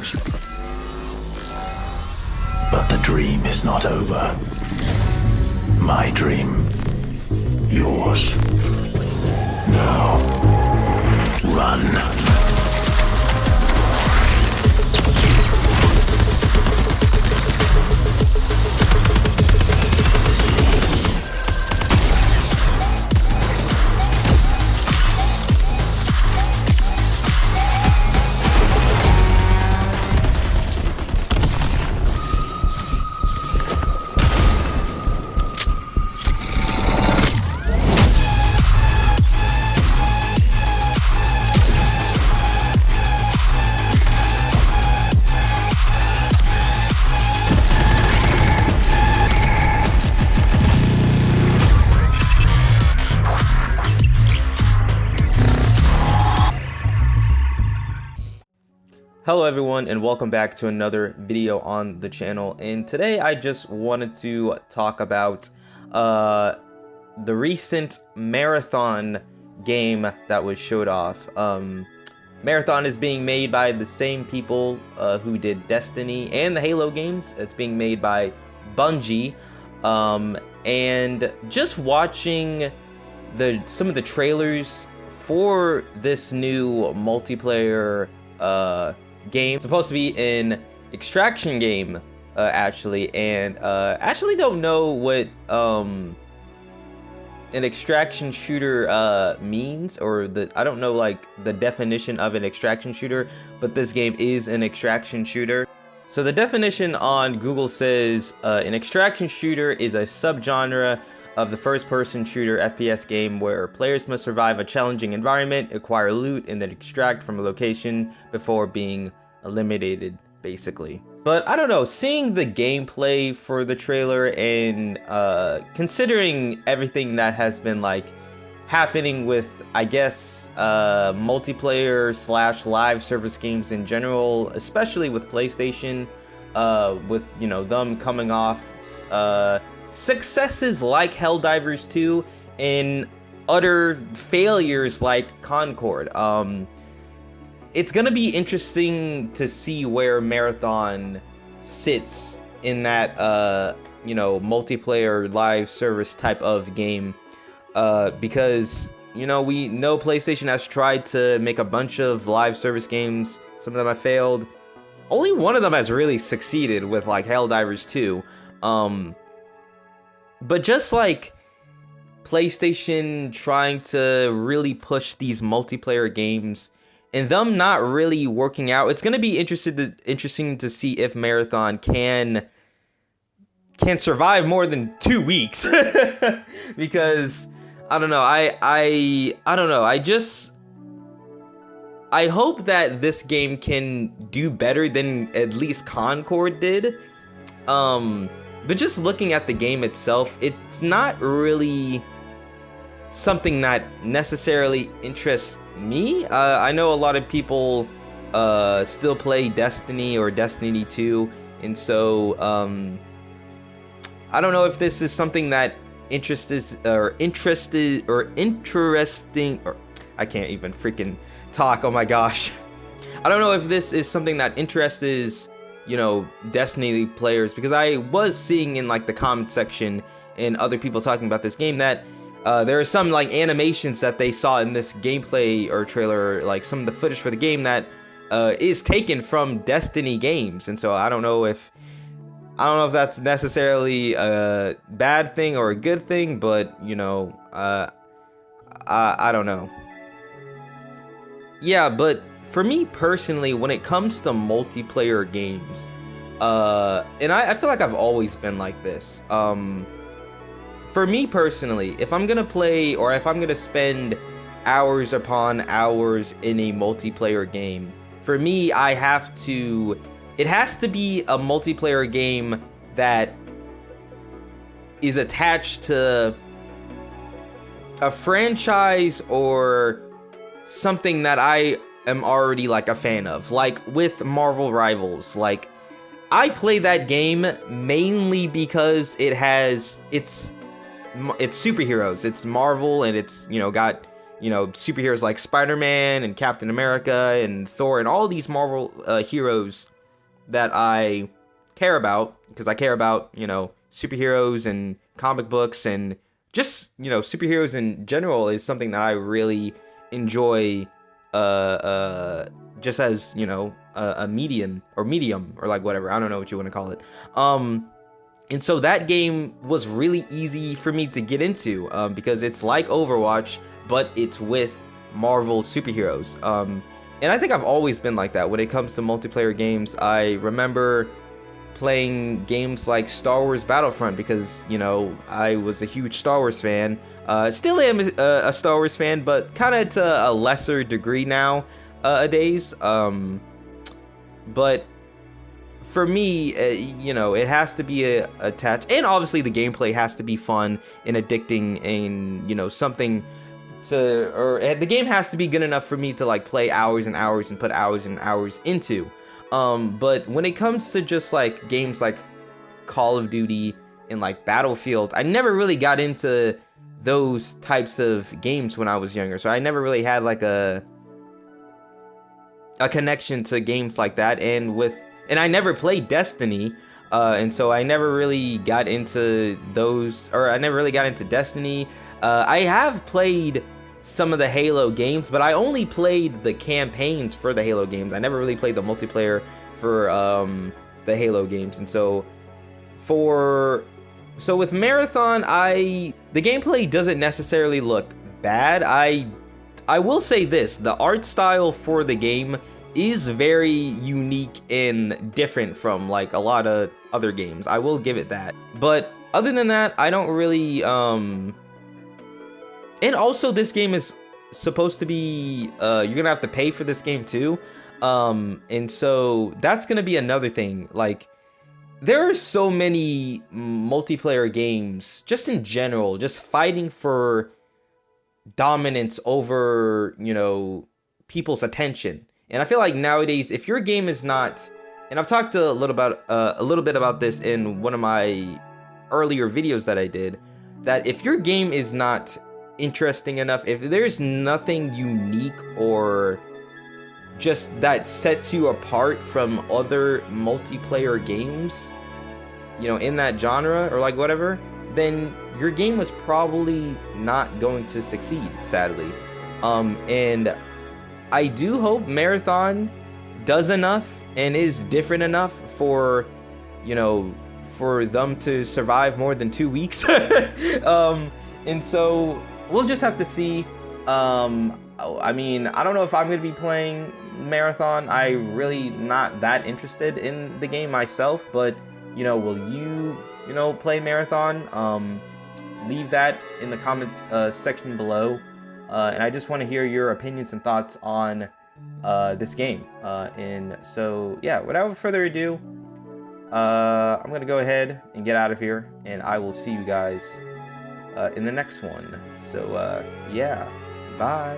dreams. But the dream is not over. My dream. Yours. Now. Run. Hello everyone, and welcome back to another video on the channel. And today I just wanted to talk about the recent Marathon game that was showed off. Marathon is being made by the same people who did Destiny and the Halo games. It's being made by Bungie, and just watching some of the trailers for this new multiplayer game. It's supposed to be an extraction game, actually, and actually don't know what an extraction shooter means, or I don't know like the definition of an extraction shooter, but this game is an extraction shooter. So the definition on Google says an extraction shooter is a subgenre of the first-person shooter FPS game where players must survive a challenging environment, acquire loot, and then extract from a location before being eliminated, basically. But I don't know, seeing the gameplay for the trailer and considering everything that has been like happening with, I guess, multiplayer / live service games in general, especially with PlayStation, with, you know, them coming off successes like Helldivers 2 and utter failures like Concord. It's gonna be interesting to see where Marathon sits in that you know, multiplayer live service type of game, because, you know, we know PlayStation has tried to make a bunch of live service games. Some of them have failed. Only one of them has really succeeded, with like Helldivers 2. But just like PlayStation trying to really push these multiplayer games and them not really working out, it's going to be interesting to see if Marathon can survive more than 2 weeks. Because I don't know, I don't know. I hope that this game can do better than at least Concord did. But just looking at the game itself, it's not really something that necessarily interests me. I know a lot of people still play Destiny or Destiny 2, and so I don't know if this is something that interesting, or I can't even freaking talk. Oh my gosh. I don't know if this is something that interests, you know, Destiny players, because I was seeing in like the comment section and other people talking about this game that there are some like animations that they saw in this gameplay or trailer, like some of the footage for the game that is taken from Destiny games. And so I don't know if that's necessarily a bad thing or a good thing, but, you know, I don't know. Yeah, but for me personally, when it comes to multiplayer games, and I feel like I've always been like this. For me personally, if I'm gonna play, or if I'm gonna spend hours upon hours in a multiplayer game, for me, it has to be a multiplayer game that is attached to a franchise or something that I am already like a fan of. Like with Marvel Rivals, like I play that game mainly because it's superheroes. It's Marvel, and it's, you know, got, you know, superheroes like Spider-Man and Captain America and Thor and all these Marvel heroes that I care about, because I care about, you know, superheroes and comic books, and just, you know, superheroes in general is something that I really enjoy, just as, you know, a medium, or like whatever, I don't know what you want to call it. And so that game was really easy for me to get into, because it's like Overwatch, but it's with Marvel superheroes. And I think I've always been like that when it comes to multiplayer games. I remember playing games like Star Wars Battlefront because, you know, I was a huge Star Wars fan. Still am a Star Wars fan, but kind of to a lesser degree nowadays. But for me, you know, it has to be attached, and obviously the gameplay has to be fun and addicting, and, you know, something to, or the game has to be good enough for me to like play hours and hours and put hours and hours into. But when it comes to just like games like Call of Duty and like Battlefield, I never really got into those types of games when I was younger, so I never really had like a connection to games like that. And I never played Destiny, and so I never really got into those, or I never really got into Destiny. I have played some of the Halo games, but I only played the campaigns for the Halo games. I never really played the multiplayer for the Halo games. And so with Marathon, the gameplay doesn't necessarily look bad. I will say this, the art style for the game is very unique and different from like a lot of other games. I will give it that. But other than that, I don't really and also this game is supposed to be you're gonna have to pay for this game too. And so that's gonna be another thing. Like, there are so many multiplayer games just in general, just fighting for dominance over, you know, people's attention. And I feel like nowadays, if your game is not, and I've talked a little bit about this in one of my earlier videos that I did, that if your game is not interesting enough, if there's nothing unique or just that sets you apart from other multiplayer games, you know, in that genre or like whatever, then your game was probably not going to succeed, sadly. And I do hope Marathon does enough and is different enough for, you know, for them to survive more than 2 weeks. And so we'll just have to see. I mean, I don't know if I'm going to be playing Marathon. I really not that interested in the game myself, but, you know, will you, you know, play Marathon? Leave that in the comments section below. And I just want to hear your opinions and thoughts on this game. And so, yeah, without further ado, I'm going to go ahead and get out of here, and I will see you guys in the next one. So, yeah, bye.